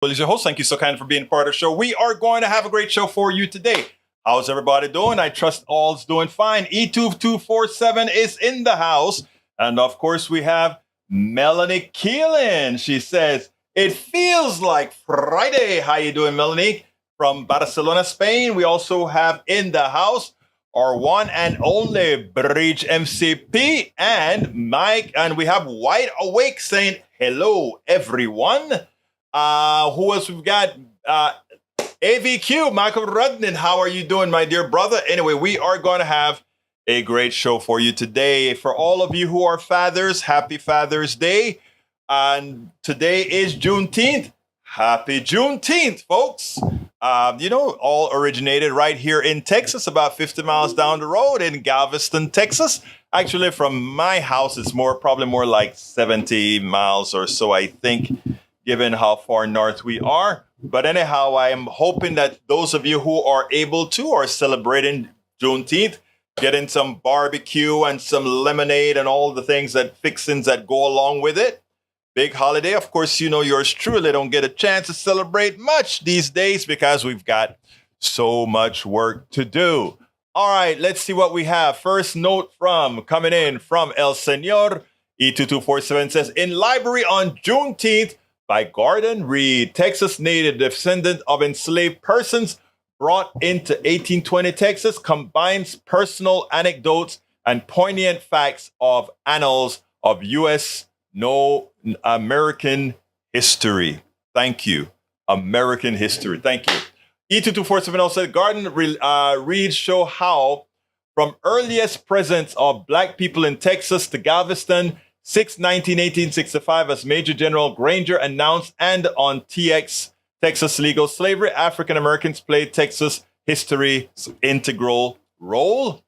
Well, as your host, thank you so kind for being part of the show. We are going to have a great show for you today. How's everybody doing? I trust all's doing fine. E2247 is in the house. And of course, we have Melanie Keelan. She says, it feels like Friday. How you doing, Melanie? From Barcelona, Spain. We also have in the house our one and only Bridge MCP and Mike. And we have Wide Awake saying, hello, everyone. Who else we've got? AVQ, Michael Rudnin. How are you doing, my dear brother? Anyway, we are going to have a great show for you today. For all of you who are fathers, happy Father's Day. And today is Juneteenth. Happy Juneteenth, folks. All originated right here in Texas, about 50 miles down the road in Galveston, Texas. Actually, from my house, it's probably more like 70 miles or so, I think, given how far north we are. But anyhow, I am hoping that those of you who are able to are celebrating Juneteenth, getting some barbecue and some lemonade and all the things fixings that go along with it. Big holiday. Of course, yours truly don't get a chance to celebrate much these days because we've got so much work to do. All right, let's see what we have. First note coming in from El Señor. E2247 says, in library on Juneteenth, by Gordon Reed, Texas native descendant of enslaved persons brought into 1820 Texas, combines personal anecdotes and poignant facts of annals of U.S. American history. Thank you. American history. Thank you. E2247 also said, Gordon Reed show how from earliest presence of Black people in Texas to Galveston, 6/19/1865, as Major General Granger announced, and on TX, Texas Legal Slavery, African Americans played Texas history's integral role.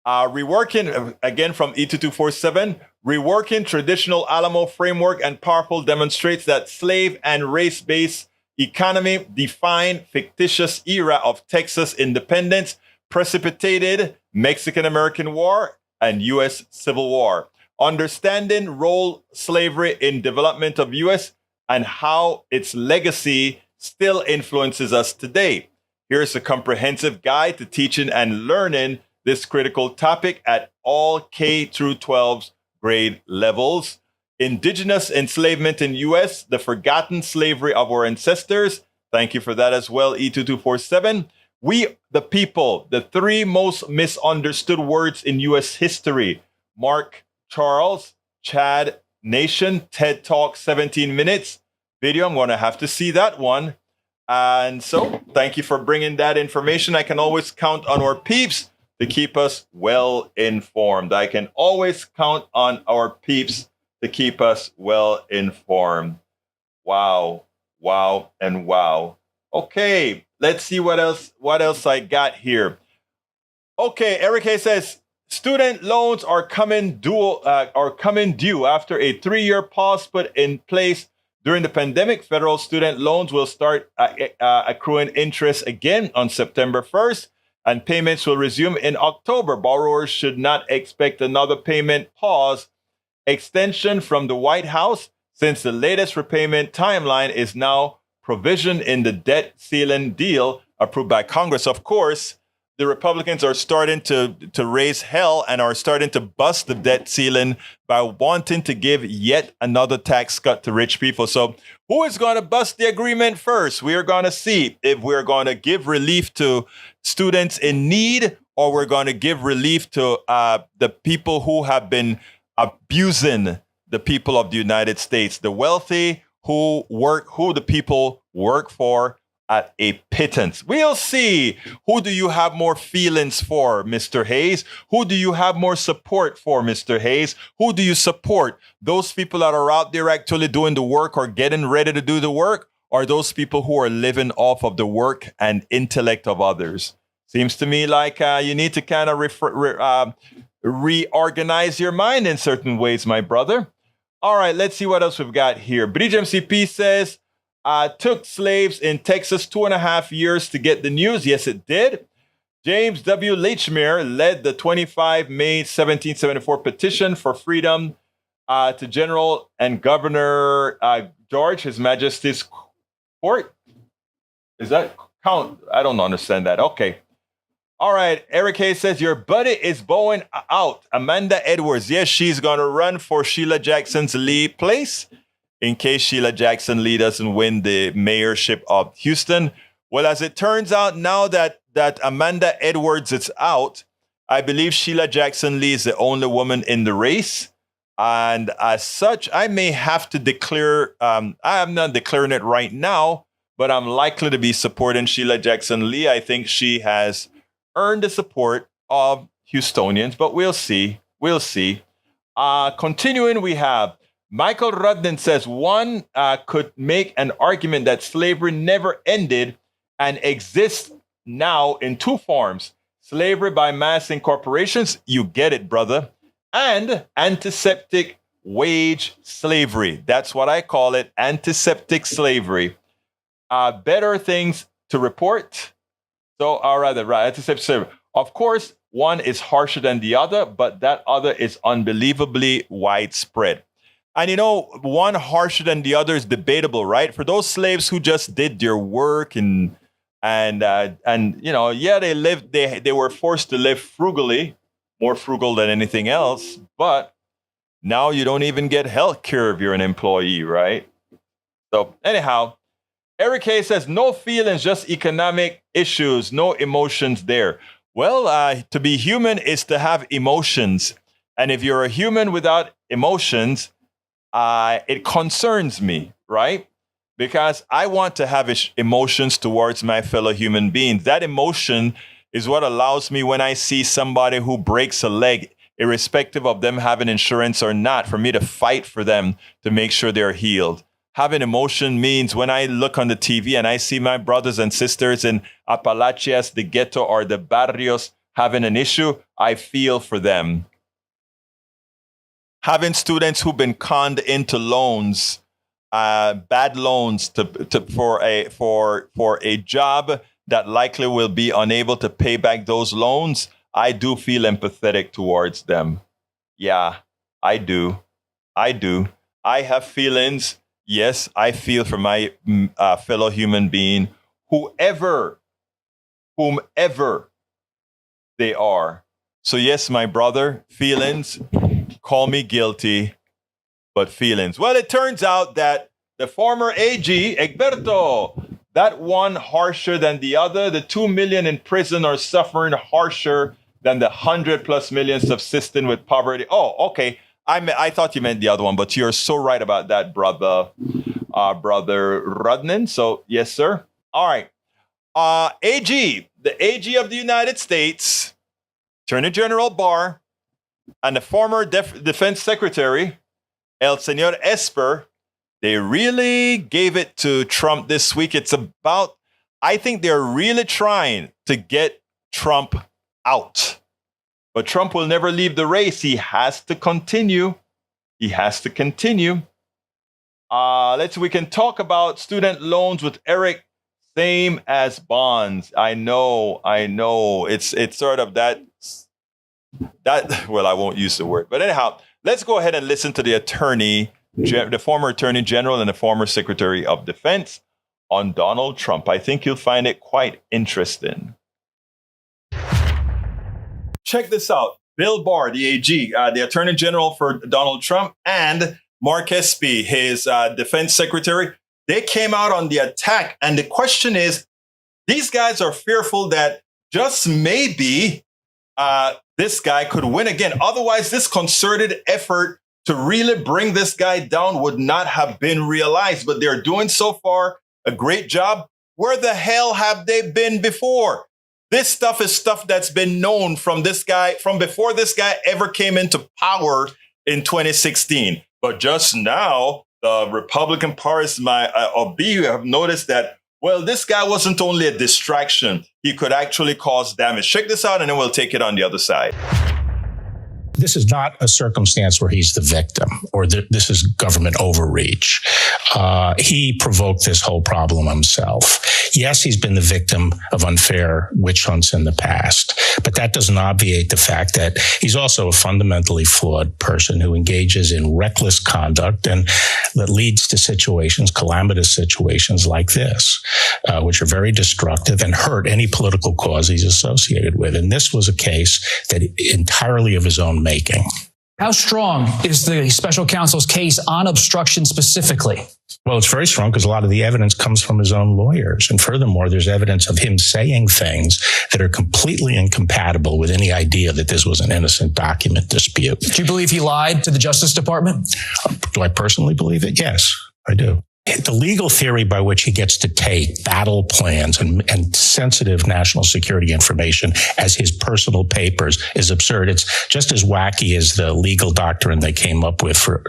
Reworking, again from E2247, reworking traditional Alamo framework and powerful demonstrates that slave and race-based economy defined fictitious era of Texas independence, precipitated Mexican-American War and U.S. Civil War. Understanding role slavery in development of U.S. and how its legacy still influences us today. Here's a comprehensive guide to teaching and learning this critical topic at all K through 12 grade levels. Indigenous enslavement in U.S., the forgotten slavery of our ancestors. Thank you for that as well, E2247. We, the people, the three most misunderstood words in U.S. history. Mark Charles, Chad Nation, TED Talk 17 minutes video. I'm going to have to see that one. And so thank you for bringing that information. I can always count on our peeps to keep us well informed. I can always count on our peeps to keep us well informed. Wow, wow, and wow. Okay, let's see what else I got here. Okay, Eric Hay says, student loans are coming due after a 3-year pause put in place during the pandemic. Federal student loans will start accruing interest again on September 1st, and payments will resume in October. Borrowers should not expect another payment pause extension from the White House, since the latest repayment timeline is now provisioned in the debt ceiling deal approved by Congress. Of course, the Republicans are starting to raise hell and are starting to bust the debt ceiling by wanting to give yet another tax cut to rich people. So who is going to bust the agreement first? We are going to see if we're going to give relief to students in need, or we're going to give relief to the people who have been abusing the people of the United States, the wealthy who the people work for at a pittance. We'll see. Who do you have more feelings for, Mr. Hayes? Who do you have more support for, Mr. Hayes? Who do you support? Those people that are out there actually doing the work or getting ready to do the work, or those people who are living off of the work and intellect of others? Seems to me like you need to kind of reorganize your mind in certain ways, my brother. All right, let's see what else we've got here. Bridge MCP says, took slaves in Texas 2.5 years to get the news. Yes, it did. James W. Lechmere led the 25 May 1774 petition for freedom to General and Governor George, His Majesty's Court? Is that count? I don't understand that. Okay. All right. Eric Hayes says, your buddy is bowing out. Amanda Edwards. Yes, she's going to run for Sheila Jackson's Lee place in case Sheila Jackson Lee doesn't win the mayorship of Houston. Well, as it turns out, now that Amanda Edwards is out, I believe Sheila Jackson Lee is the only woman in the race. And as such, I may have to declare, I am not declaring it right now, but I'm likely to be supporting Sheila Jackson Lee. I think she has earned the support of Houstonians, but we'll see. We'll see. Continuing, we have Michael Rudden says one could make an argument that slavery never ended and exists now in two forms. Slavery by mass incorporations, you get it, brother, and antiseptic wage slavery. That's what I call it, antiseptic slavery. Better things to report. So, or rather, right, antiseptic slavery. Of course, one is harsher than the other, but that other is unbelievably widespread. And, you know, one harsher than the other is debatable, right? For those slaves who just did their work and you know, yeah, they were forced to live frugally, more frugal than anything else. But now you don't even get health care if you're an employee, right? So anyhow, Eric Hayes says, no feelings, just economic issues, no emotions there. Well, to be human is to have emotions. And if you're a human without emotions, it concerns me, right? Because I want to have emotions towards my fellow human beings. That emotion is what allows me, when I see somebody who breaks a leg, irrespective of them having insurance or not, for me to fight for them to make sure they're healed. Having emotion means when I look on the TV and I see my brothers and sisters in Appalachias, the ghetto, or the barrios having an issue, I feel for them. Having students who've been conned into loans, bad loans for a job that likely will be unable to pay back those loans, I do feel empathetic towards them. Yeah, I do. I have feelings. Yes, I feel for my fellow human being, whomever they are. So yes, my brother, feelings, call me guilty, but feelings. Well, it turns out that the former AG, Egberto, that one harsher than the other. The 2 million in prison are suffering harsher than the 100+ million subsisting with poverty. Oh, okay. I thought you meant the other one, but you're so right about that, brother Rudnan. So, yes, sir. All right. AG, the AG of the United States, Attorney General Barr, and the former Defense Secretary, El Señor Esper, they really gave it to Trump this week. It's about, I think they're really trying to get Trump out. But Trump will never leave the race. He has to continue. We can talk about student loans with Eric. Same as bonds. I know. It's sort of that, well, I won't use the word. But anyhow, let's go ahead and listen to the former Attorney General and the former Secretary of Defense on Donald Trump. I think you'll find it quite interesting. Check this out. Bill Barr, the AG, the Attorney General for Donald Trump, and Mark Esper, his Defense Secretary, they came out on the attack. And the question is, these guys are fearful that just maybe this guy could win again. Otherwise, this concerted effort to really bring this guy down would not have been realized. But they're doing so far a great job. Where the hell have they been before? This stuff is stuff that's been known from this guy, from before this guy ever came into power in 2016. But just now, the Republican parties of B have noticed that, well, this guy wasn't only a distraction. He could actually cause damage. Check this out, and then we'll take it on the other side. This is not a circumstance where he's the victim or this is government overreach. He provoked this whole problem himself. Yes, he's been the victim of unfair witch hunts in the past, But that doesn't obviate the fact that he's also a fundamentally flawed person who engages in reckless conduct and that leads to situations, calamitous situations like this, which are very destructive and hurt any political cause he's associated with. And this was a case that entirely of his own making. How strong is the special counsel's case on obstruction specifically? Well, it's very strong because a lot of the evidence comes from his own lawyers. And furthermore, there's evidence of him saying things that are completely incompatible with any idea that this was an innocent document dispute. Do you believe he lied to the Justice Department? Do I personally believe it? Yes, I do. The legal theory by which he gets to take battle plans and sensitive national security information as his personal papers is absurd. It's just as wacky as the legal doctrine they came up with for,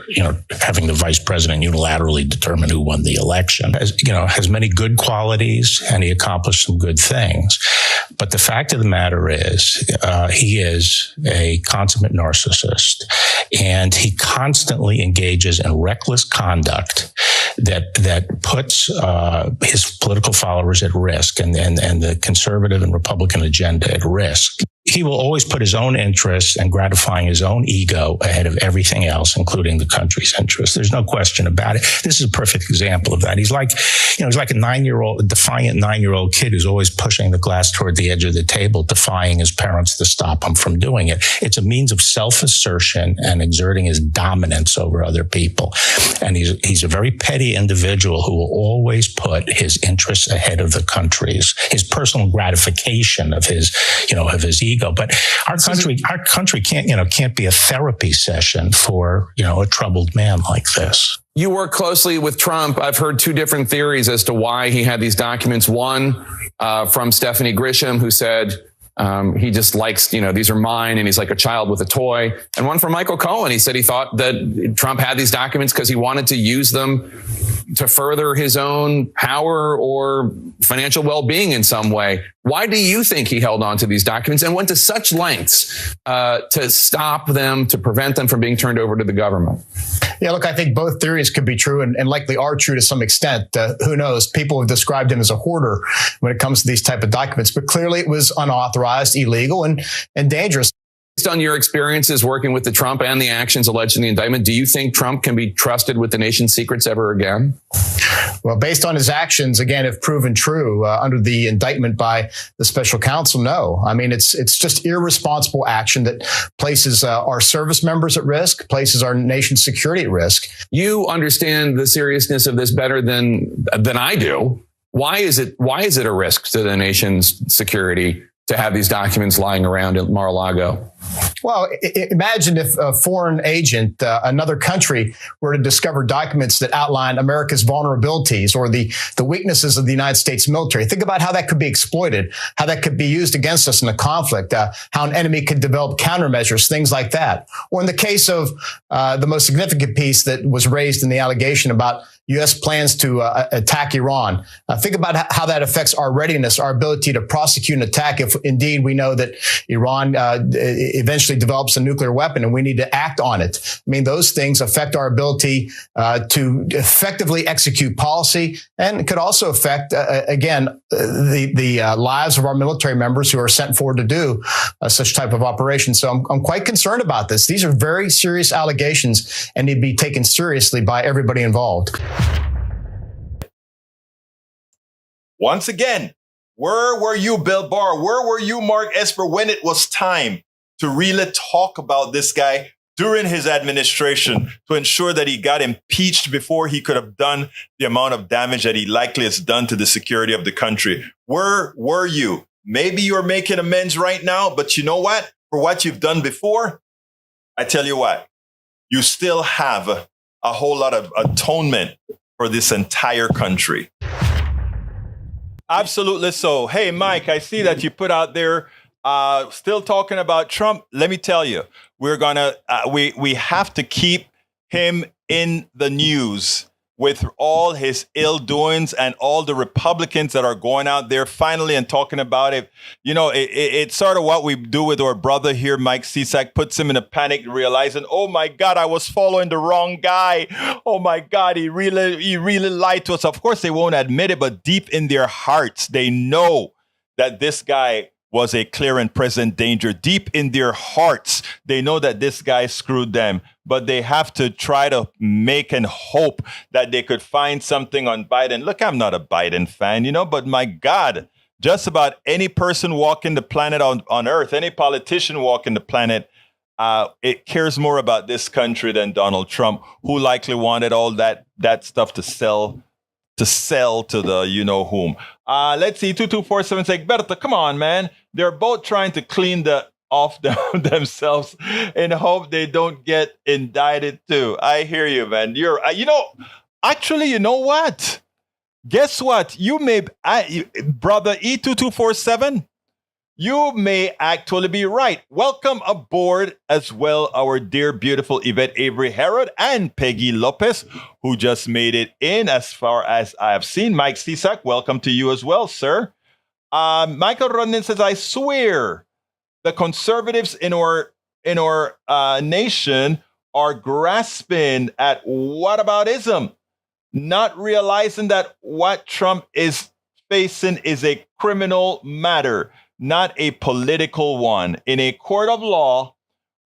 having the vice president unilaterally determine who won the election. Has many good qualities and he accomplished some good things. But the fact of the matter is, he is a consummate narcissist and he constantly engages in reckless conduct that puts his political followers at risk and the conservative and Republican agenda at risk. He will always put his own interests and gratifying his own ego ahead of everything else, including the country's interests. There's no question about it. This is a perfect example of that. He's like a defiant 9-year-old kid who's always pushing the glass toward the edge of the table, defying his parents to stop him from doing it. It's a means of self-assertion and exerting his dominance over other people. And he's a very petty individual who will always put his interests ahead of the country's, his personal gratification of his ego. But our country can't be a therapy session for, a troubled man like this. You work closely with Trump. I've heard two different theories as to why he had these documents. One from Stephanie Grisham, who said he just likes, these are mine, and he's like a child with a toy. And one from Michael Cohen. He said he thought that Trump had these documents because he wanted to use them to further his own power or financial well-being in some way. Why do you think he held on to these documents and went to such lengths to stop them, to prevent them from being turned over to the government? Yeah, look, I think both theories could be true and likely are true to some extent. Who knows? People have described him as a hoarder when it comes to these type of documents, but clearly it was unauthorized, illegal, and dangerous. Based on your experiences working with the Trump and the actions alleged in the indictment, do you think Trump can be trusted with the nation's secrets ever again? Well, based on his actions, again, if proven true under the indictment by the special counsel, no. I mean, it's just irresponsible action that places our service members at risk, places our nation's security at risk. You understand the seriousness of this better than I do. Why is it a risk to the nation's security to have these documents lying around at Mar-a-Lago? Well, imagine if a foreign agent, another country, were to discover documents that outline America's vulnerabilities or the weaknesses of the United States military. Think about how that could be exploited, how that could be used against us in a conflict, how an enemy could develop countermeasures, things like that. Or in the case of the most significant piece that was raised in the allegation about U.S. plans to attack Iran. Think about how that affects our readiness, our ability to prosecute an attack if indeed we know that Iran eventually develops a nuclear weapon and we need to act on it. I mean, those things affect our ability to effectively execute policy, and it could also affect, the lives of our military members who are sent forward to do such type of operation. So I'm quite concerned about this. These are very serious allegations and need to be taken seriously by everybody involved. Once again, where were you, Bill Barr? Where were you, Mark Esper, when it was time to really talk about this guy during his administration to ensure that he got impeached before he could have done the amount of damage that he likely has done to the security of the country? Where were you? Maybe you're making amends right now, but you know what? For what you've done before, I tell you what, you still have a whole lot of atonement for this entire country. Absolutely so. Hey, Mike, I see that you put out there still talking about Trump. Let me tell you, we're gonna we have to keep him in the news with all his ill doings and all the Republicans that are going out there finally and talking about it. You know, it's sort of what we do with our brother here, Mike Cisak, puts him in a panic, realizing, oh my God, I was following the wrong guy. Oh my God, he really lied to us. Of course, they won't admit it, but deep in their hearts, they know that this guy was a clear and present danger. Deep in their hearts, they know that this guy screwed them, but they have to try to make and hope that they could find something on Biden. Look, I'm not a Biden fan, but my God, just about any person walking the planet on Earth, any politician walking the planet, it cares more about this country than Donald Trump, who likely wanted all that stuff to sell to the whom. Let's see, 2247 say, Berta, come on, man. They're both trying to clean off themselves in hope they don't get indicted too. I hear you, man. Actually, you know what? Guess what? Brother E2247, you may actually be right. Welcome aboard as well, our dear, beautiful Yvette Avery Herod and Peggy Lopez, who just made it in as far as I have seen. Mike Cisak, welcome to you as well, sir. Michael Rodnan says, I swear the conservatives in our nation are grasping at whataboutism, not realizing that what Trump is facing is a criminal matter, not a political one. In a court of law,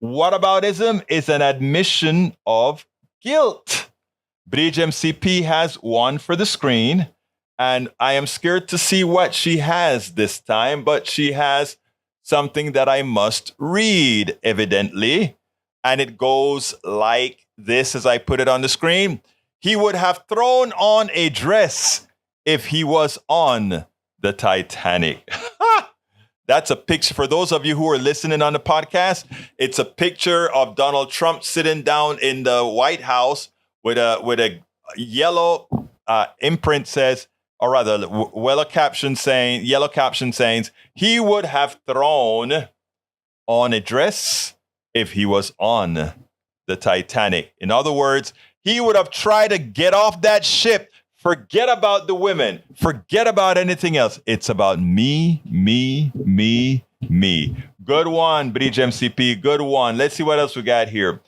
whataboutism is an admission of guilt. Bridge MCP has one for the screen, and I am scared to see what she has this time, but she has something that I must read, evidently. And it goes like this as I put it on the screen. He would have thrown on a dress if he was on the Titanic. That's a picture for those of you who are listening on the podcast. It's a picture of Donald Trump sitting down in the White House with a yellow imprint says, or rather, yellow caption saying, he would have thrown on a dress if he was on the Titanic. In other words, he would have tried to get off that ship. Forget about the women. Forget about anything else. It's about me, me, me, me. Good one, Bridge MCP. Good one. Let's see what else we got here.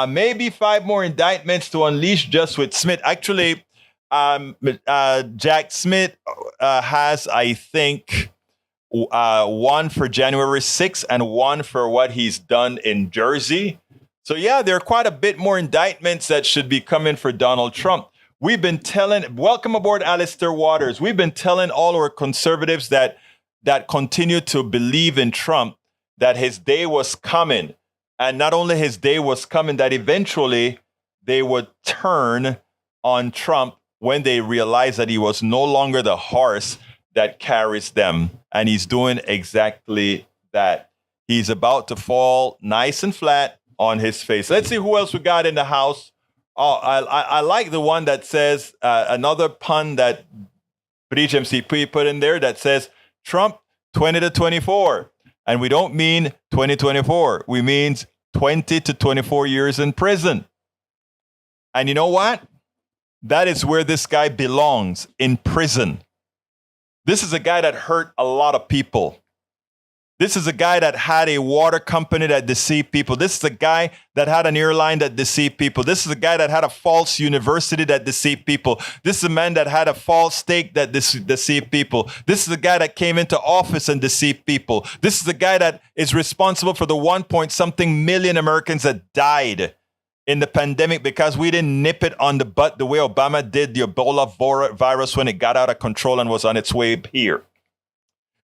Maybe 5 more indictments to unleash just with Smith. Actually, Jack Smith has, I think, one for January 6th and one for what he's done in Jersey. So, yeah, there are quite a bit more indictments that should be coming for Donald Trump. We've been welcome aboard, Alistair Waters. We've been telling all our conservatives that continue to believe in Trump, that his day was coming. And not only his day was coming, that eventually they would turn on Trump when they realized that he was no longer the horse that carries them. And he's doing exactly that. He's about to fall nice and flat on his face. Let's see who else we got in the house. Oh, I like the one that says, another pun that Bridge MCP put in there that says, Trump 20 to 24. And we don't mean 2024. We mean 20 to 24 years in prison. And you know what? That is where this guy belongs, in prison. This is a guy that hurt a lot of people. This is a guy that had a water company that deceived people. This is a guy that had an airline that deceived people. This is a guy that had a false university that deceived people. This is a man that had a false stake that deceived people. This is a guy that came into office and deceived people. This is the guy that is responsible for the 1-point-something million Americans that died in the pandemic because we didn't nip it on the butt the way Obama did the Ebola virus when it got out of control and was on its way here.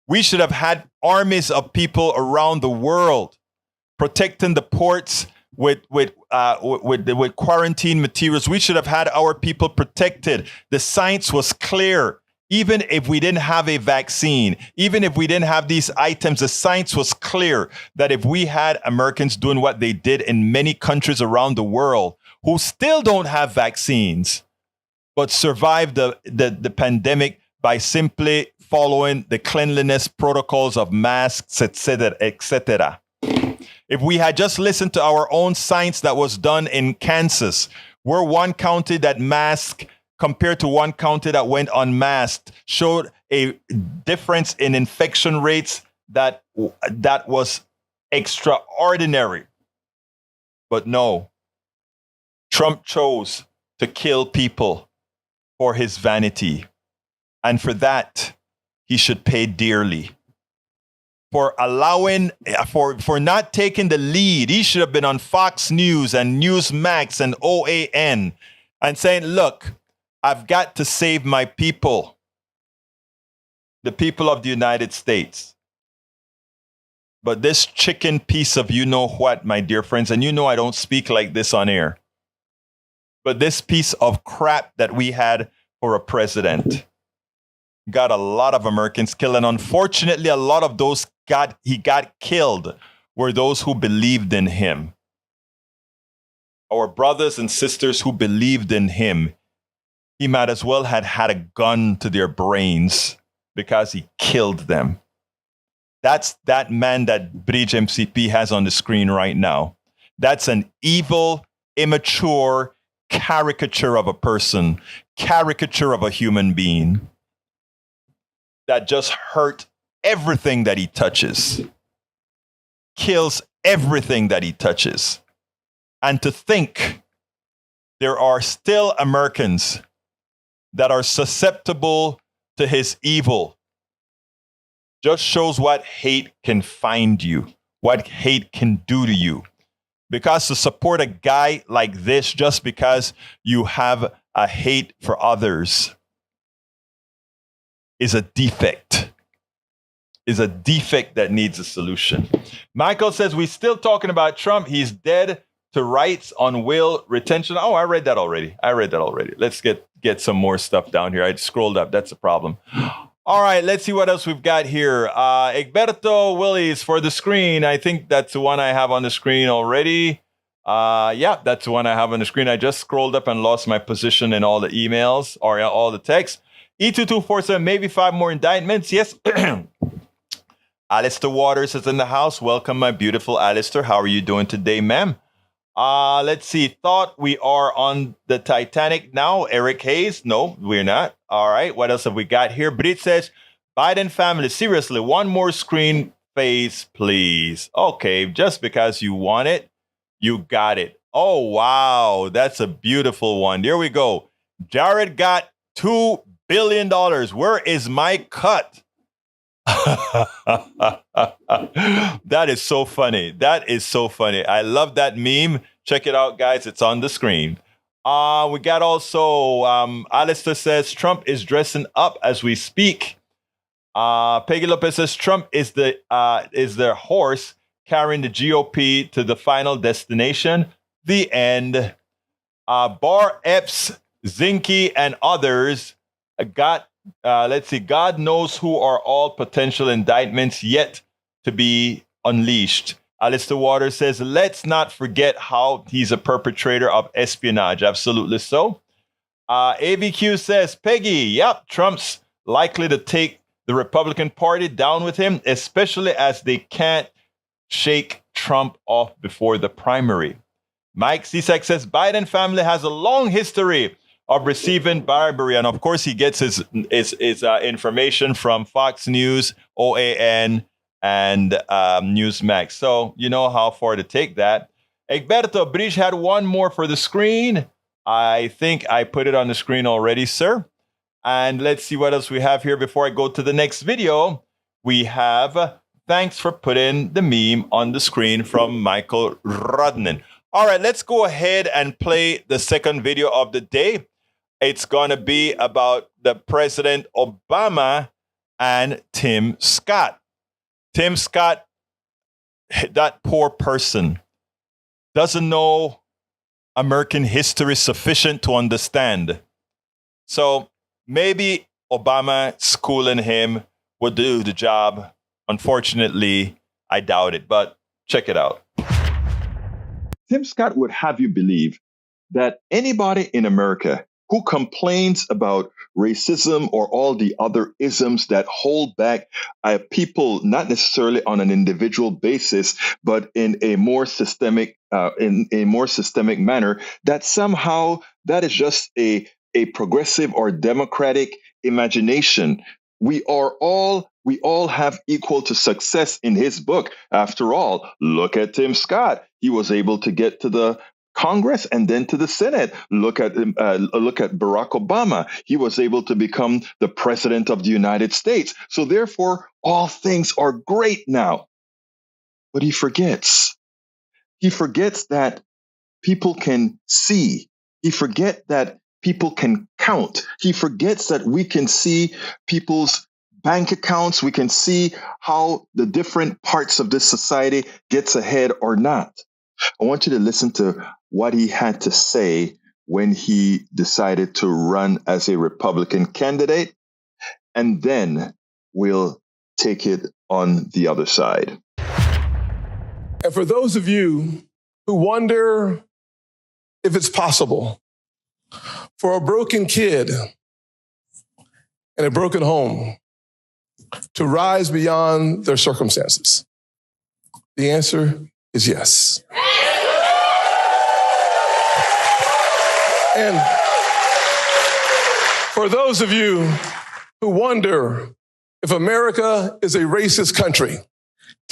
We should have had armies of people around the world protecting the ports with quarantine materials. We should have had our people protected. The science was clear. Even if we didn't have a vaccine, even if we didn't have these items, the science was clear that if we had Americans doing what they did in many countries around the world who still don't have vaccines, but survived the pandemic by simply following the cleanliness protocols of masks, etc., etc. If we had just listened to our own science that was done in Kansas, where one county that masked compared to one county that went unmasked showed a difference in infection rates that was extraordinary. But no, Trump chose to kill people for his vanity. And for that, he should pay dearly. for allowing, for not taking the lead. He should have been on Fox News and Newsmax and OAN and saying, look, I've got to save my people, the people of the United States. But this chicken piece of you know what, my dear friends, and you know I don't speak like this on air, but this piece of crap that we had for a president got a lot of Americans killed. And unfortunately, a lot of those he got killed were those who believed in him. Our brothers and sisters who believed in him. He might as well had a gun to their brains because he killed them. That's that man that Bridge MCP has on the screen right now. That's an evil, immature caricature of a person, caricature of a human being that just hurt everything that he touches, kills everything that he touches. And to think there are still Americans that are susceptible to his evil just shows what hate can find you, what hate can do to you. Because to support a guy like this just because you have a hate for others is a defect. Is a defect that needs a solution. Michael says, we're still talking about Trump. He's dead to rights on will retention. Oh, I read that already. Let's get some more stuff down here. I scrolled up. That's the problem. All right, let's see what else we've got here. Egberto Willis for the screen. I think that's the one I have on the screen already. Yeah, that's the one I have on the screen. I just scrolled up and lost my position in all the emails or all the text. E2247, maybe 5 more indictments. Yes. Alistair Waters is in the house. Welcome, my beautiful Alistair. How are you doing today, ma'am? Let's see. Thought we are on the Titanic now. Eric Hayes. No, we're not. All right. What else have we got here? Brit says, Biden family, seriously, one more screen face, please. Okay. Just because you want it, you got it. Oh, wow. That's a beautiful one. There we go. Jared got $2 billion. Where is my cut? That is so funny. That is so funny. I love that meme. Check it out, guys. It's on the screen. We got also Alistair says Trump is dressing up as we speak. Peggy Lopez says Trump is the horse carrying the GOP to the final destination. The end. Barr, Epps, Zinke, and others got. Let's see. God knows who are all potential indictments yet to be unleashed. Alistair Waters says, let's not forget how he's a perpetrator of espionage. Absolutely so. AVQ says, Peggy, yep, Trump's likely to take the Republican Party down with him, especially as they can't shake Trump off before the primary. Mike Cisak says, Biden family has a long history of receiving bribery. And of course, he gets his information from Fox News, OAN, and Newsmax. So you know how far to take that. Egberto Bridge had one more for the screen. I think I put it on the screen already, sir. And let's see what else we have here before I go to the next video. We have thanks for putting the meme on the screen from Michael Rodnan. All right, let's go ahead and play the second video of the day. It's going to be about the President Obama and Tim Scott. Tim Scott, that poor person, doesn't know American history sufficient to understand. So maybe Obama schooling him would do the job. Unfortunately, I doubt it, but check it out. Tim Scott would have you believe that anybody in America who complains about racism or all the other isms that hold back people, not necessarily on an individual basis, but in a more systemic manner, that somehow that is just a progressive or democratic imagination. We all have equal to success in his book. After all, look at Tim Scott. He was able to get to the Congress and then to the Senate. Look at Barack Obama. He was able to become the president of the United States. So therefore, all things are great now. But he forgets. He forgets that people can see. He forgets that people can count. He forgets that we can see people's bank accounts. We can see how the different parts of this society gets ahead or not. I want you to listen to what he had to say when he decided to run as a Republican candidate, and then we'll take it on the other side. And for those of you who wonder if it's possible for a broken kid in a broken home to rise beyond their circumstances, the answer is yes. And for those of you who wonder if America is a racist country,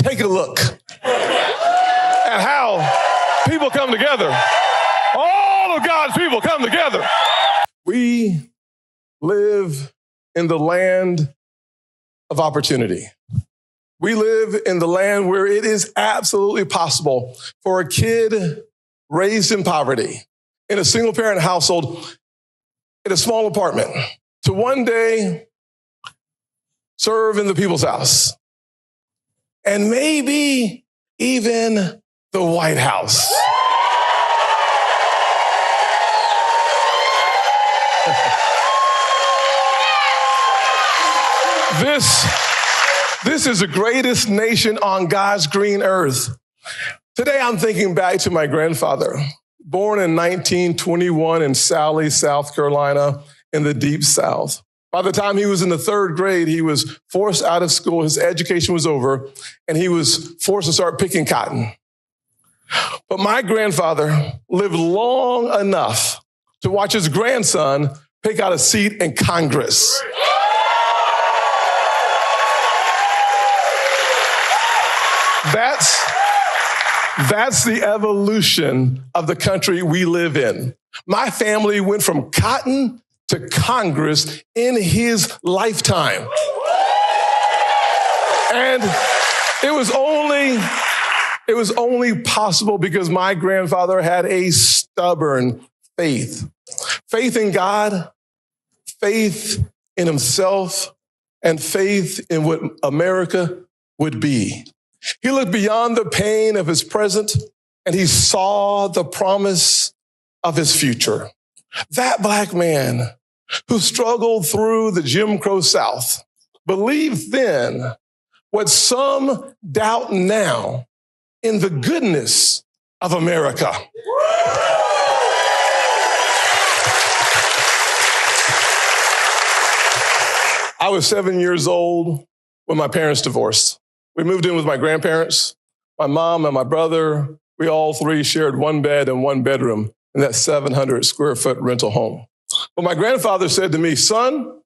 take a look at how people come together. All of God's people come together. We live in the land of opportunity. We live in the land where it is absolutely possible for a kid raised in poverty, in a single-parent household, in a small apartment, to one day serve in the people's house, and maybe even the White House. This is the greatest nation on God's green earth. Today, I'm thinking back to my grandfather, born in 1921 in Sally, South Carolina, in the Deep South. By the time he was in the third grade, he was forced out of school. His education was over, and he was forced to start picking cotton. But my grandfather lived long enough to watch his grandson pick out a seat in Congress. That's the evolution of the country we live in. My family went from cotton to Congress in his lifetime. And it was only possible because my grandfather had a stubborn faith. Faith in God, faith in himself, and faith in what America would be. He looked beyond the pain of his present, and he saw the promise of his future. That black man who struggled through the Jim Crow South believed then what some doubt now in the goodness of America. I was 7 years old when my parents divorced. We moved in with my grandparents. My mom and my brother, we all three shared one bed and one bedroom in that 700 square foot rental home. But my grandfather said to me, son,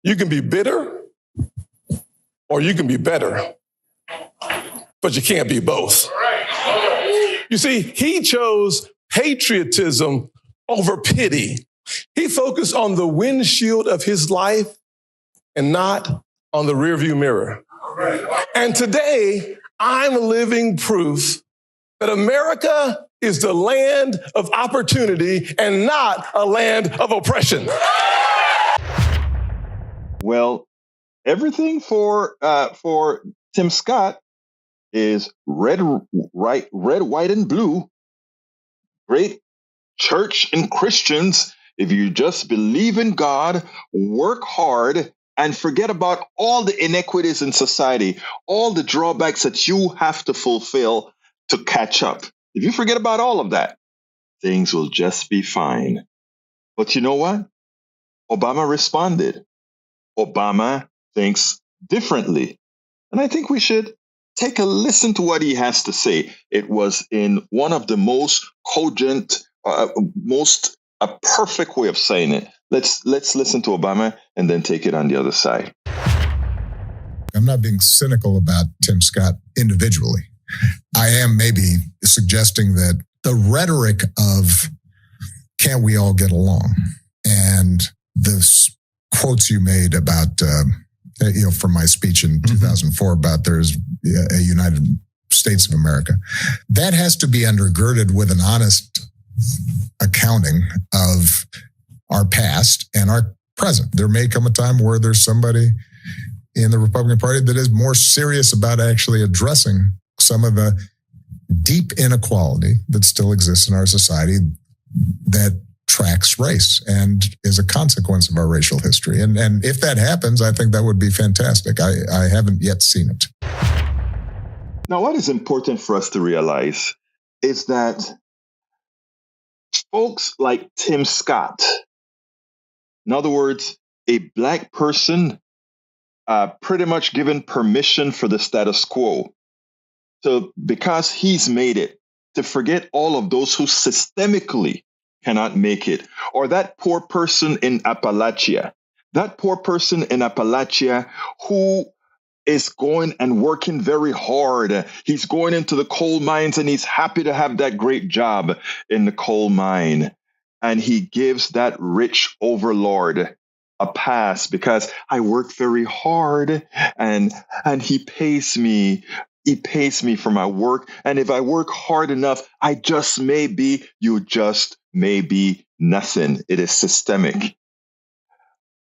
you can be bitter or you can be better, but you can't be both. You see, he chose patriotism over pity. He focused on the windshield of his life and not on the rearview mirror. And today, I'm living proof that America is the land of opportunity and not a land of oppression. Well, everything for Tim Scott is red, white, and blue. Great church and Christians. If you just believe in God, work hard, and forget about all the inequities in society, all the drawbacks that you have to fulfill to catch up. If you forget about all of that, things will just be fine. But you know what? Obama responded. Obama thinks differently. And I think we should take a listen to what he has to say. It was in one of the most cogent, a perfect way of saying it. Let's listen to Obama and then take it on the other side. I'm not being cynical about Tim Scott individually. I am maybe suggesting that the rhetoric of can't we all get along? And the quotes you made about, from my speech in 2004 about there's a United States of America, that has to be undergirded with an honest accounting of our past and our present. There may come a time where there's somebody in the Republican Party that is more serious about actually addressing some of the deep inequality that still exists in our society that tracks race and is a consequence of our racial history. And if that happens, I think that would be fantastic. I haven't yet seen it. Now, what is important for us to realize is that folks like Tim Scott, in other words, a black person pretty much given permission for the status quo. So because he's made it, to forget all of those who systemically cannot make it, or that poor person in Appalachia who is going and working very hard. He's going into the coal mines and he's happy to have that great job in the coal mine. And he gives that rich overlord a pass because I work very hard and he pays me. He pays me for my work. And if I work hard enough, you just may be nothing. It is systemic.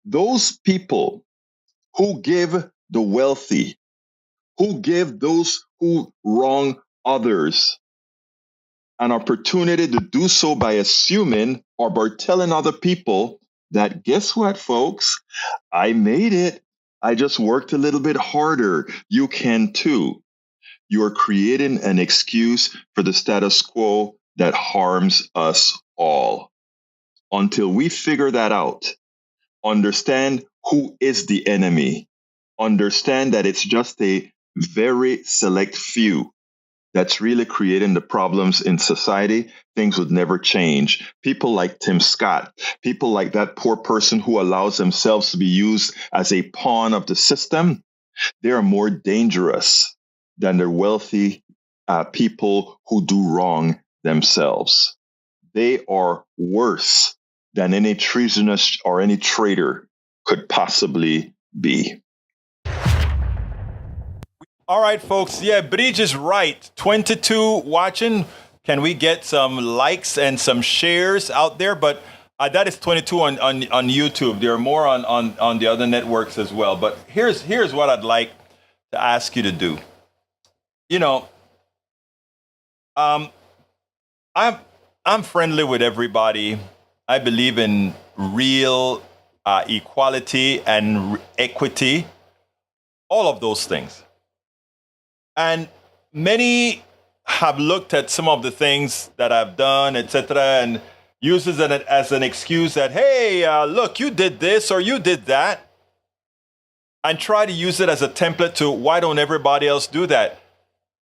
Those people who give the wealthy, who give those who wrong others an opportunity to do so by assuming or by telling other people that, guess what, folks? I made it. I just worked a little bit harder. You can too. You're creating an excuse for the status quo that harms us all. Until we figure that out, understand who is the enemy, understand that it's just a very select few that's really creating the problems in society, things would never change. People like Tim Scott, people like that poor person who allows themselves to be used as a pawn of the system, they are more dangerous than the wealthy people who do wrong themselves. They are worse than any treasonous or any traitor could possibly be. All right, folks. Yeah, Bridge is right. 22 watching. Can we get some likes and some shares out there? But that is 22 on YouTube. There are more on the other networks as well. But here's what I'd like to ask you to do. You know, I'm friendly with everybody. I believe in real equality and equity, all of those things. And many have looked at some of the things that I've done, etc., and uses it as an excuse that, hey, look, you did this or you did that, and try to use it as a template to why don't everybody else do that?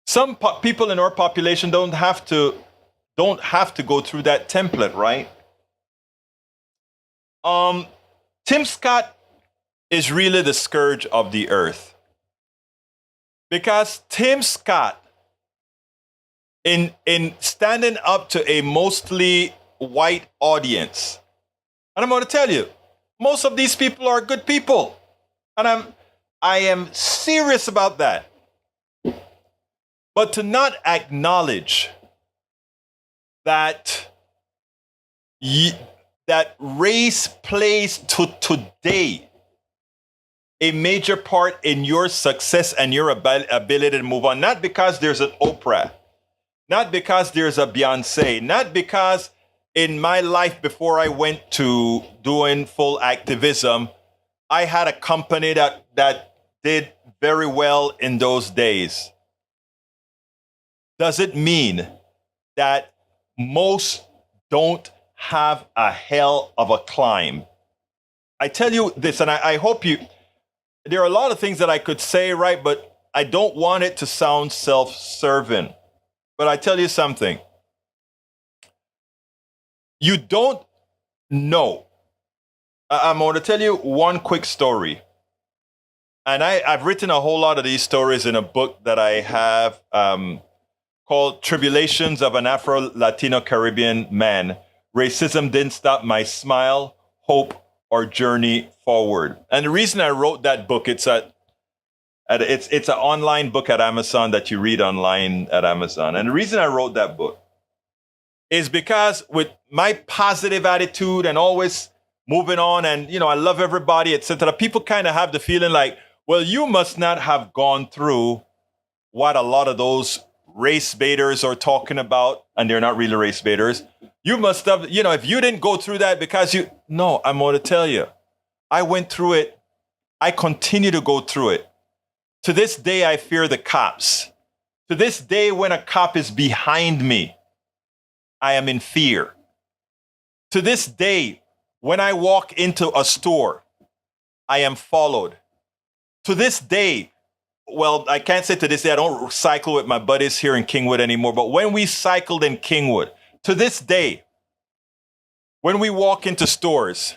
Some people in our population don't have to go through that template, right? Tim Scott is really the scourge of the earth. Because Tim Scott, in standing up to a mostly white audience, and I'm going to tell you, most of these people are good people, and I am serious about that. But to not acknowledge that that race plays to today a major part in your success and your ability to move on. Not because there's an Oprah, not because there's a Beyonce, not because in my life before I went to doing full activism, I had a company that did very well in those days. Does it mean that most don't have a hell of a climb? I tell you this, and I hope you... There are a lot of things that I could say, right? But I don't want it to sound self-serving. But I tell you something. You don't know. I'm going to tell you one quick story. And I've written a whole lot of these stories in a book that I have called Tribulations of an Afro-Latino Caribbean Man. Racism Didn't Stop My Smile, Hope, or Journey Forward. And the reason I wrote that book, it's an online book at Amazon that you read online at Amazon. And the reason I wrote that book is because with my positive attitude and always moving on and, I love everybody, etc., people kind of have the feeling like, well, you must not have gone through what a lot of those race baiters are talking about, and they're not really race baiters. You must have, if you didn't go through that because no, I'm going to tell you, I went through it. I continue to go through it. To this day, I fear the cops. To this day, when a cop is behind me, I am in fear. To this day, when I walk into a store, I am followed. To this day, well, I can't say to this day, I don't cycle with my buddies here in Kingwood anymore, but when we cycled in Kingwood, to this day, when we walk into stores,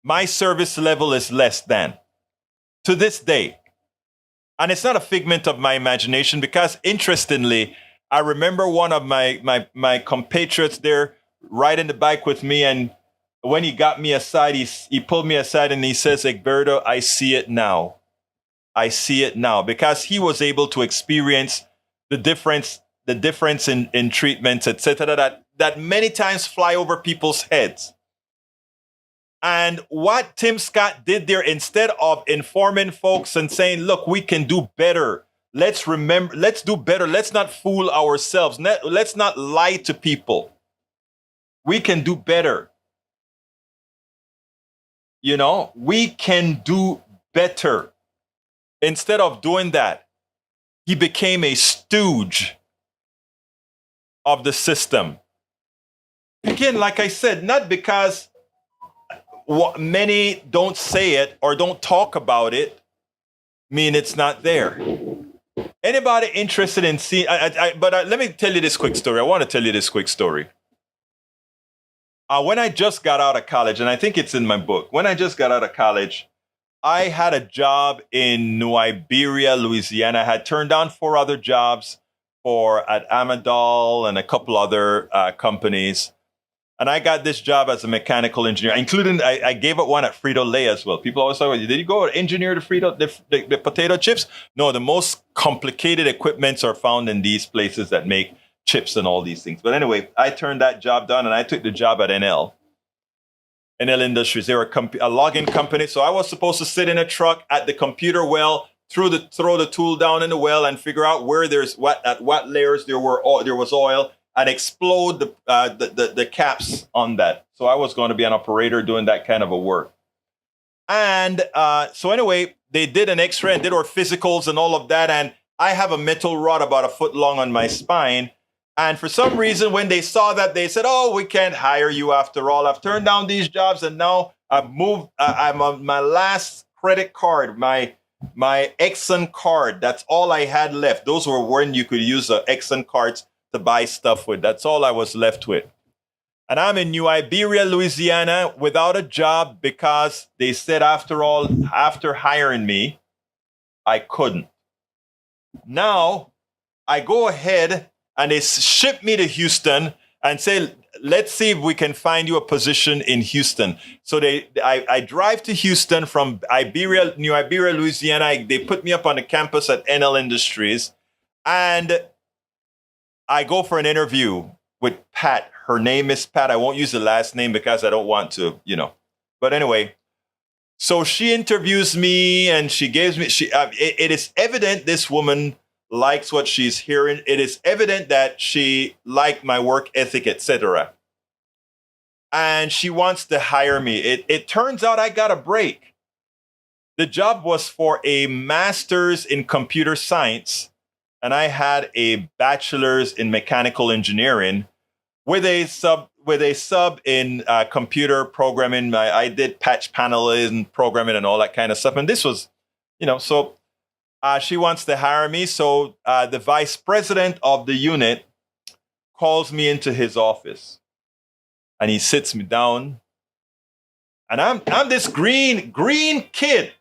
my service level is less than. To this day. And it's not a figment of my imagination because, interestingly, I remember one of my compatriots there riding the bike with me, and when he got me aside, he pulled me aside and he says, Egberto, I see it now. I see it now, because he was able to experience the difference in treatments, etc., that many times fly over people's heads. And what Tim Scott did there, instead of informing folks and saying, look, we can do better. Let's do better. Let's not fool ourselves. Let's not lie to people. We can do better. We can do better. Instead of doing that, he became a stooge of the system. Again, like I said, not because many don't say it or don't talk about it, mean it's not there. Anybody interested in seeing, but let me tell you this quick story. I want to tell you this quick story. When I just got out of college, and I think it's in my book, when I just got out of college, I had a job in New Iberia, Louisiana. I had turned down 4 other jobs at Amadol and a couple other companies. And I got this job as a mechanical engineer, including I gave up one at Frito-Lay as well. People always talk about, did you go engineer the potato chips? No, the most complicated equipments are found in these places that make chips and all these things. But anyway, I turned that job down and I took the job at NL Industries. They were a login company. So I was supposed to sit in a truck at the computer well, throw the tool down in the well and figure out where at what layers there was oil, and explode the caps on that. So I was going to be an operator doing that kind of a work. And so anyway, they did an X-ray and did our physicals and all of that. And I have a metal rod about 1 foot long on my spine. And for some reason, when they saw that, they said, oh, we can't hire you after all. I've turned down these jobs and now I've moved. I'm on my last credit card, my Exxon card. That's all I had left. Those were when you could use the Exxon cards to buy stuff with. That's all I was left with. And I'm in New Iberia, Louisiana, without a job because they said, after all, after hiring me, I couldn't. Now I go ahead and they ship me to Houston and say, let's see if we can find you a position in Houston. So I drive to Houston from New Iberia, Louisiana. They put me up on the campus at NL Industries. And I go for an interview with Pat. Her name is Pat. I won't use the last name because I don't want to, But anyway, so she interviews me and she gives me, it is evident this woman likes what she's hearing. It is evident that she liked my work ethic, etc. And she wants to hire me. It turns out I got a break. The job was for a master's in computer science, and I had a bachelor's in mechanical engineering with a sub in computer programming. I did patch paneling, programming, and all that kind of stuff. And this was, so she wants to hire me. So the vice president of the unit calls me into his office, and he sits me down. And I'm this green kid.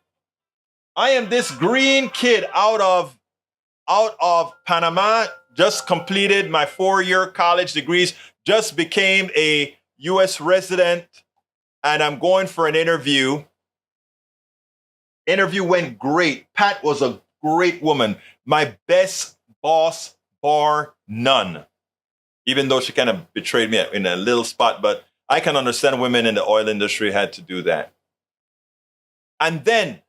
I am this green kid out of Panama, just completed my 4-year college degrees, just became a U.S. resident, and I'm going for an interview. Interview went great. Pat was a great woman. My best boss, bar none. Even though she kind of betrayed me in a little spot, but I can understand women in the oil industry had to do that. And then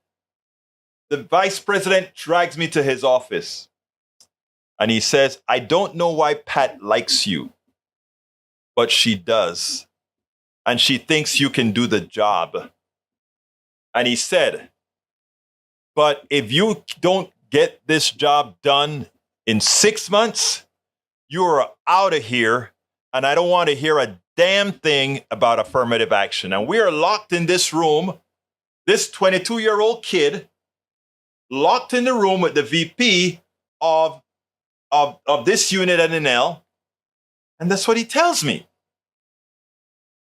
the vice president drags me to his office and he says, I don't know why Pat likes you, but she does. And she thinks you can do the job. And he said, but if you don't get this job done in 6 months, you are out of here. And I don't want to hear a damn thing about affirmative action. And we are locked in this room, this 22-year-old kid, locked in the room with the VP of this unit at NL. And that's what he tells me.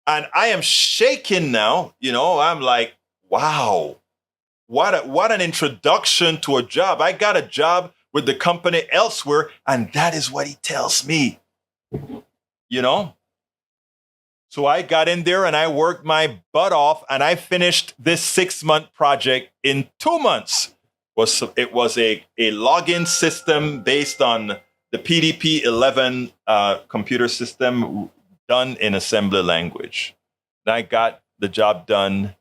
And I am shaking now. You know, I'm like, wow, what an introduction to a job. I got a job with the company elsewhere, and that is what he tells me. You know? So I got in there and I worked my butt off, and I finished this 6-month project in 2 months. It was a login system based on the PDP-11 computer system done in assembly language. And I got the job done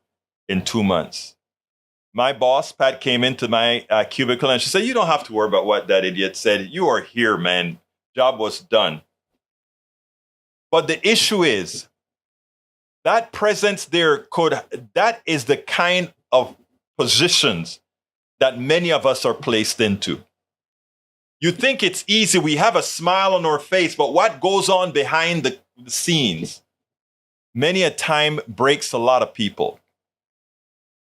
in 2 months. My boss, Pat, came into my cubicle and she said, you don't have to worry about what that idiot said. You are here, man. Job was done. But the issue is, that presence there that is the kind of positions that many of us are placed into. You think it's easy. We have a smile on our face, but what goes on behind the scenes many a time breaks a lot of people.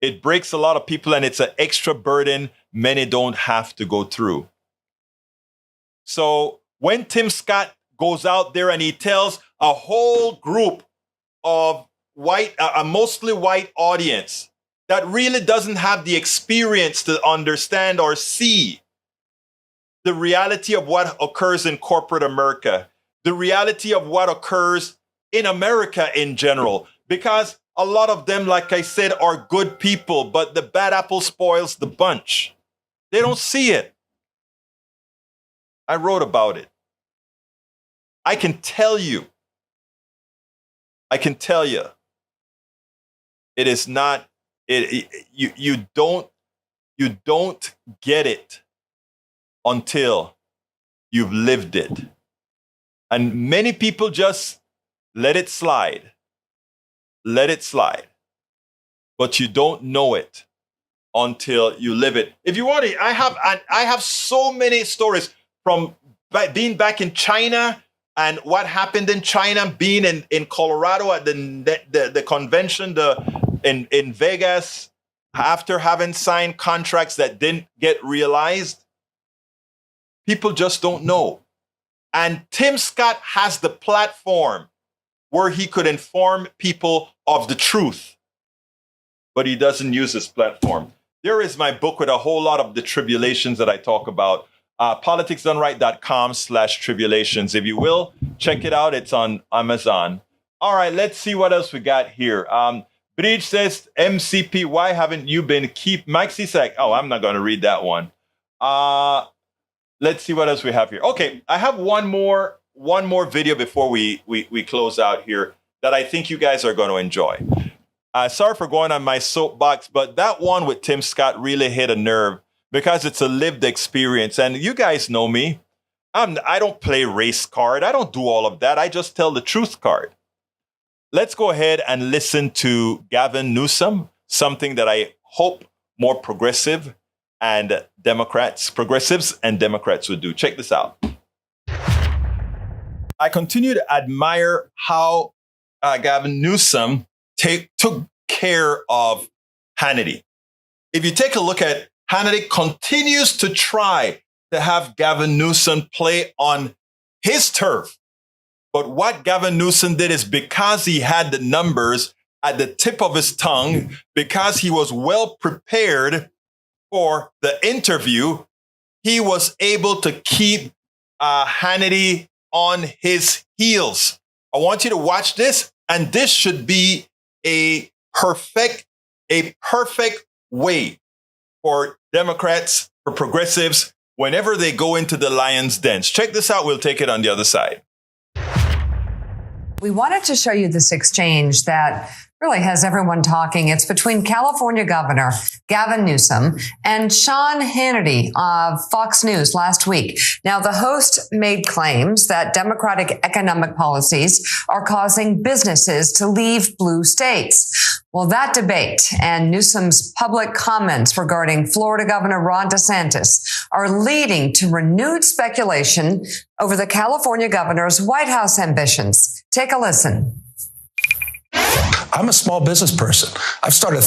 It breaks a lot of people, and it's an extra burden many don't have to go through. So when Tim Scott goes out there and he tells a whole group of a mostly white audience that really doesn't have the experience to understand or see the reality of what occurs in corporate America, the reality of what occurs in America in general, because a lot of them, like I said, are good people, but the bad apple spoils the bunch. They don't see it. I wrote about it. I can tell you, it is not, you don't get it until you've lived it. And many people just let it slide. Let it slide. But you don't know it until you live it. If you want to, I have so many stories from being back in China and what happened in China, being in Colorado at the convention in Vegas, after having signed contracts that didn't get realized. People just don't know. And Tim Scott has the platform where he could inform people of the truth, but he doesn't use this platform. There is my book with a whole lot of the tribulations that I talk about. politicsdoneright.com/tribulations. If you will, check it out. It's on Amazon. All right, let's see what else we got here. Bridge says, MCP, why haven't you been Mike Cisak? Oh, I'm not going to read that one. Let's see what else we have here. Okay, I have one more video before we close out here that I think you guys are going to enjoy. Sorry for going on my soapbox, but that one with Tim Scott really hit a nerve because it's a lived experience. And you guys know me. I don't play race card. I don't do all of that. I just tell the truth card. Let's go ahead and listen to Gavin Newsom, something that I hope more progressives and Democrats would do. Check this out. I continue to admire how Gavin Newsom took care of Hannity. If you take a look at Hannity, continues to try to have Gavin Newsom play on his turf. But what Gavin Newsom did is, because he had the numbers at the tip of his tongue, because he was well prepared for the interview, he was able to keep Hannity on his heels. I want you to watch this, and this should be a perfect way for Democrats, for progressives, whenever they go into the lion's dens. Check this out. We'll take it on the other side. We wanted to show you this exchange that really has everyone talking. It's between California Governor Gavin Newsom and Sean Hannity of Fox News last week. Now, the host made claims that Democratic economic policies are causing businesses to leave blue states. Well, that debate and Newsom's public comments regarding Florida Governor Ron DeSantis are leading to renewed speculation over the California governor's White House ambitions. Take a listen. I'm a small business person. I've started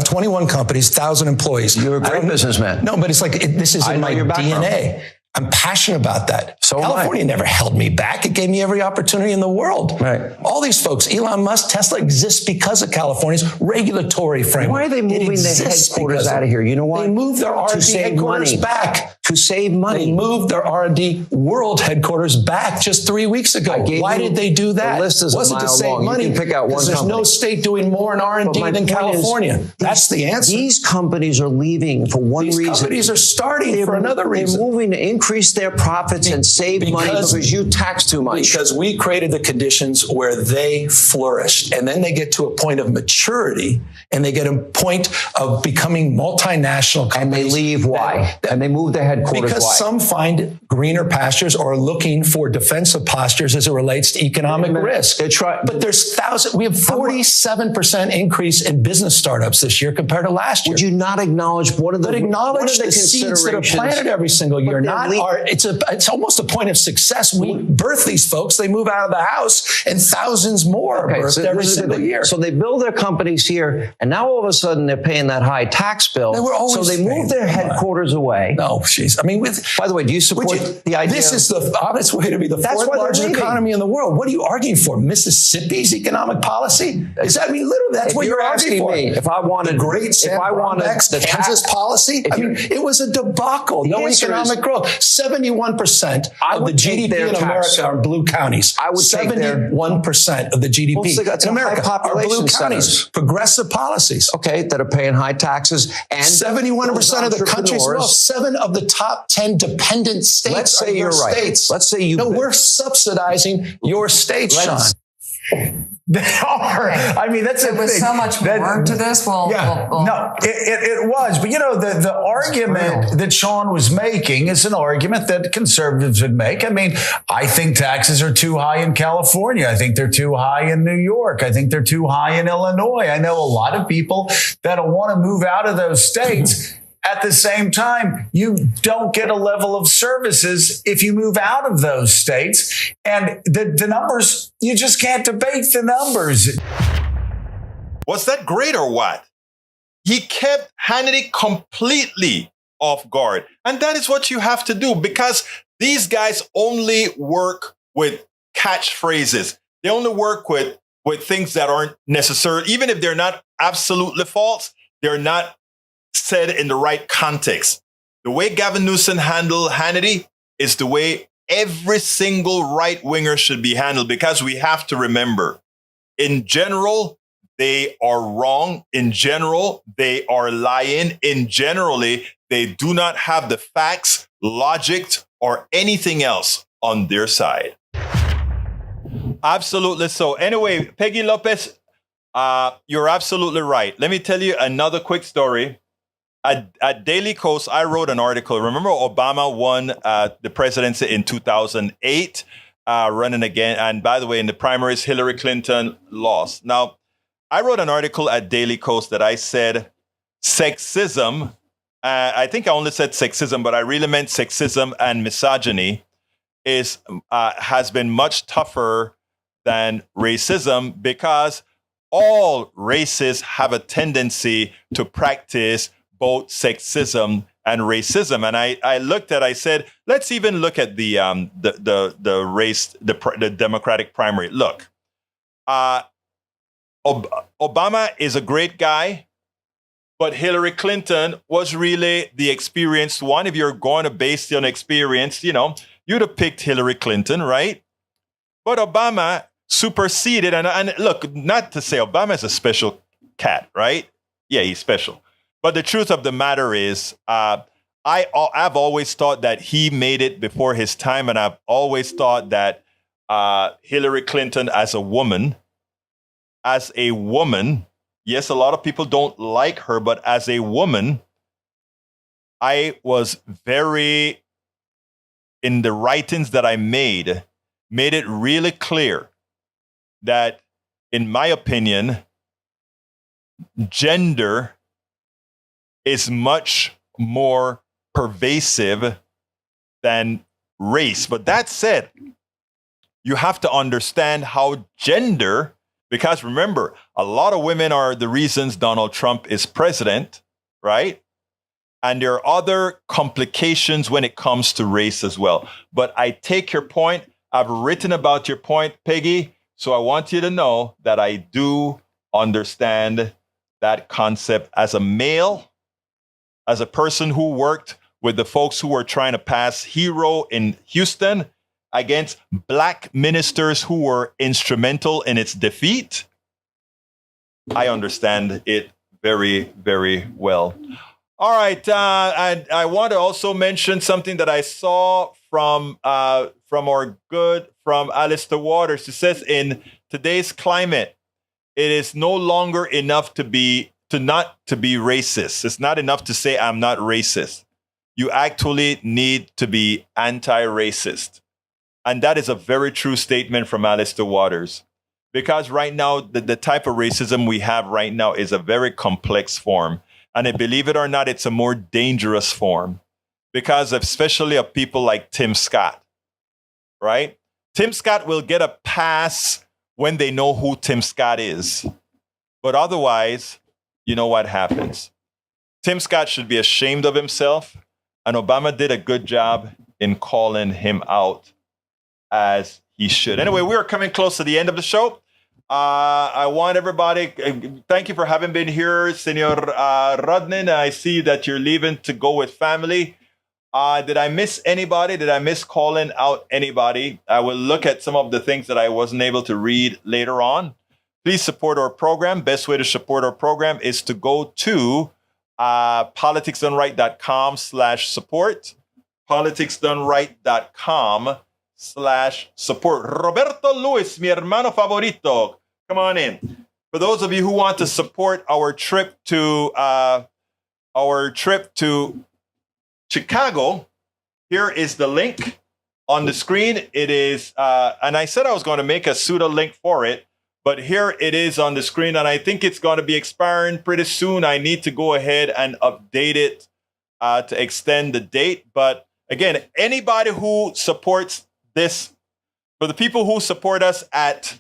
21 companies, 1,000 employees. You're a great businessman. No, but it's like, this is in my DNA. I'm passionate about that. So California never held me back. It gave me every opportunity in the world. Right. All these folks, Elon Musk, Tesla exists because of California's regulatory framework. Why are they moving their headquarters out of here? You know why? They moved their R&D headquarters back. To save money. They moved their R&D world headquarters back just 3 weeks ago. Why did they do that? The list is wasn't to save money. You can pick out one there's company. No state doing more in R&D than California. That's the answer. These companies are leaving for one reason. These companies are starting for another reason. They're moving to increase their profits and save money because you tax too much. Because we created the conditions where they flourished. And then they get to a point of maturity and they get a point of becoming multinational companies. And they leave. Why? And they move their headquarters. Because why? some find greener pastures or are looking for defensive postures as it relates to economic risk. But there's we have 47% increase in business startups this year compared to last year. Would you not acknowledge acknowledge the seeds that are planted every single year? It's almost a point of success. We birth these folks, they move out of the house, and thousands more are birthed every single year. So they build their companies here, and now all of a sudden they're paying that high tax bill. So they move their headquarters away. No, jeez. I mean, by the way, do you support the idea? This is the honest way to be the fourth largest economy in the world. What are you arguing for? Mississippi's economic policy? Is that literally that's what you're arguing for? If I wanted the great the Kansas policy, it was a debacle. No economic growth. 71% of the GDP in America are blue counties. I would 71% of the GDP in America are blue counties. Progressive policies. Okay, that are paying high taxes and 71% of the country's wealth. 7 of the top 10 dependent states. Let's say you're right. States. Let's say you. No, we're subsidizing your states, Sean. They are. I mean, that's there was so much more to this. No, it was. But, you know, the argument that Sean was making is an argument that conservatives would make. I mean, I think taxes are too high in California. I think they're too high in New York. I think they're too high in Illinois. I know a lot of people that want to move out of those states. At the same time, you don't get a level of services if you move out of those states. And the numbers, you just can't debate the numbers. Was that great or what? He kept Hannity completely off guard. And that is what you have to do because these guys only work with catchphrases. They only work with things that aren't necessary. Even if they're not absolutely false, they're not said in the right context. The way Gavin Newsom handled Hannity is the way every single right winger should be handled because we have to remember, in general, they are wrong. In general, they are lying. In generally, they do not have the facts, logic, or anything else on their side. Absolutely so. Anyway, Peggy Lopez, you're absolutely right. Let me tell you another quick story. At Daily Kos, I wrote an article. Remember, Obama won the presidency in 2008, running again. And by the way, in the primaries, Hillary Clinton lost. Now, I wrote an article at Daily Kos that I said sexism. I think I only said sexism, but I really meant sexism and misogyny has been much tougher than racism because all races have a tendency to practice both sexism and racism. And I said, let's even look at the Democratic primary. Look, Obama is a great guy. But Hillary Clinton was really the experienced one. If you're going to base it on experience, you'd have picked Hillary Clinton, right? But Obama superseded. And look, not to say Obama is a special cat, right? Yeah, he's special. But the truth of the matter is, I've always thought that he made it before his time. And I've always thought that Hillary Clinton as a woman, yes, a lot of people don't like her, but as a woman, I was very, in the writings that I made it really clear that, in my opinion, gender is much more pervasive than race. But that said, you have to understand how gender, because remember, a lot of women are the reasons Donald Trump is president, right? And there are other complications when it comes to race as well. But I take your point. I've written about your point, Peggy. So I want you to know that I do understand that concept as a male, as a person who worked with the folks who were trying to pass HERO in Houston against black ministers who were instrumental in its defeat. I understand it very, very well. All right. I want to also mention something that I saw from Alistair Waters. It says, in today's climate, it is no longer enough to not be racist. It's not enough to say I'm not racist. You actually need to be anti-racist. And that is a very true statement from Alistair Waters. Because right now, the type of racism we have right now is a very complex form. And believe it or not, it's a more dangerous form. Because especially of people like Tim Scott, right? Tim Scott will get a pass when they know who Tim Scott is. But otherwise, you know what happens. Tim Scott should be ashamed of himself. And Obama did a good job in calling him out as he should. Anyway, we are coming close to the end of the show. I want everybody, thank you for having been here, Senor Rodnin. I see that you're leaving to go with family. Did I miss anybody? Did I miss calling out anybody? I will look at some of the things that I wasn't able to read later on. Please support our program. Best way to support our program is to go to politicsdoneright.com/support. politicsdoneright.com/support. Roberto Luis, mi hermano favorito. Come on in. For those of you who want to support our trip to Chicago, here is the link on the screen. It is, and I said I was going to make a pseudo link for it, but here it is on the screen, and I think it's going to be expiring pretty soon. I need to go ahead and update it to extend the date. But again, anybody who supports this, for the people who support us at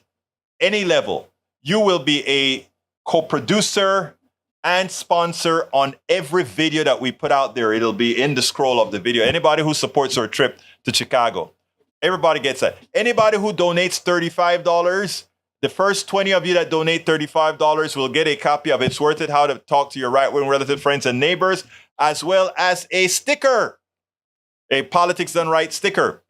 any level, you will be a co-producer and sponsor on every video that we put out there. It'll be in the scroll of the video. Anybody who supports our trip to Chicago, everybody gets that. Anybody who donates $35, the first 20 of you that donate $35 will get a copy of It's Worth It, How to Talk to Your Right-Wing Relative Friends and Neighbors, as well as a sticker, a Politics Done Right sticker.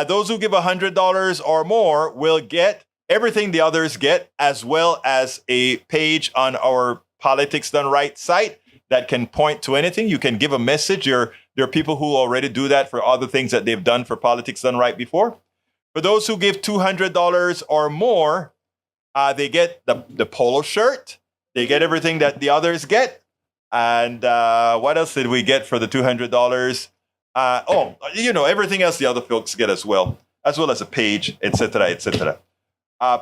Those who give $100 or more will get everything the others get, as well as a page on our Politics Done Right site that can point to anything. You can give a message. There are people who already do that for other things that they've done for Politics Done Right before. For those who give $200 or more, they get the polo shirt. They get everything that the others get. And what else did we get for the $200? Everything else the other folks get as well as a page, etc., etc.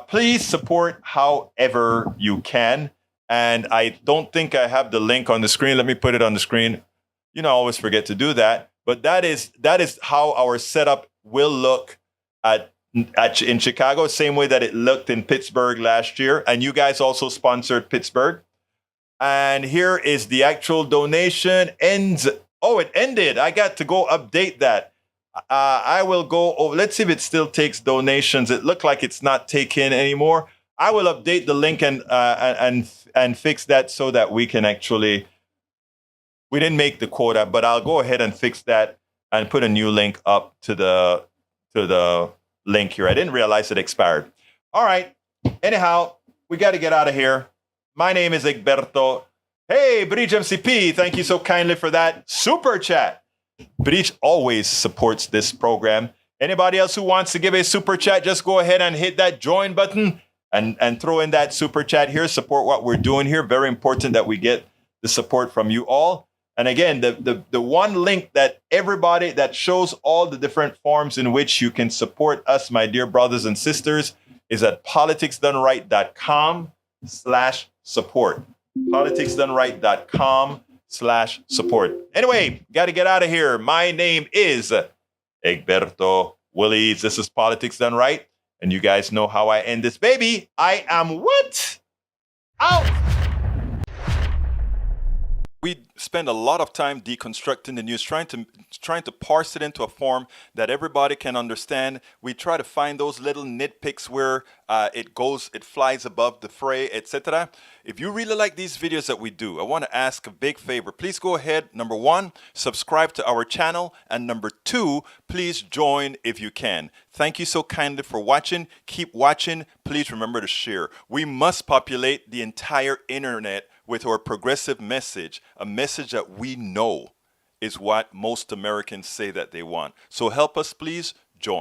Please support however you can. And I don't think I have the link on the screen. Let me put it on the screen. I always forget to do that. But that is how our setup will look in Chicago, same way that it looked in Pittsburgh last year. And you guys also sponsored Pittsburgh. And here is the actual donation. It ended. I got to go update that. I will go over. Let's see if it still takes donations. It looked like it's not taken anymore. I will update the link and fix that so that we can actually. We didn't make the quota, but I'll go ahead and fix that and put a new link up to the link here. I didn't realize it expired. All right. Anyhow, we got to get out of here. My name is Egberto. Hey, Bridge MCP, thank you so kindly for that super chat. Bridge always supports this program. Anybody else who wants to give a super chat, just go ahead and hit that join button and throw in that super chat here. Support what we're doing here. Very important that we get the support from you all. And again, the one link that everybody that shows all the different forms in which you can support us, my dear brothers and sisters, is at politicsdoneright.com/support. politicsdoneright.com/support. Anyway, got to get out of here. My name is Egberto Willies. This is Politics Done Right. And you guys know how I end this baby. I am what? Out. We spend a lot of time deconstructing the news, trying to parse it into a form that everybody can understand. We try to find those little nitpicks where it flies above the fray, etc. If you really like these videos that we do, I want to ask a big favor. Please go ahead, number one, subscribe to our channel, and number two, please join if you can. Thank you so kindly for watching. Keep watching. Please remember to share. We must populate the entire internet with our progressive message, a message that we know is what most Americans say that they want. So help us, please join.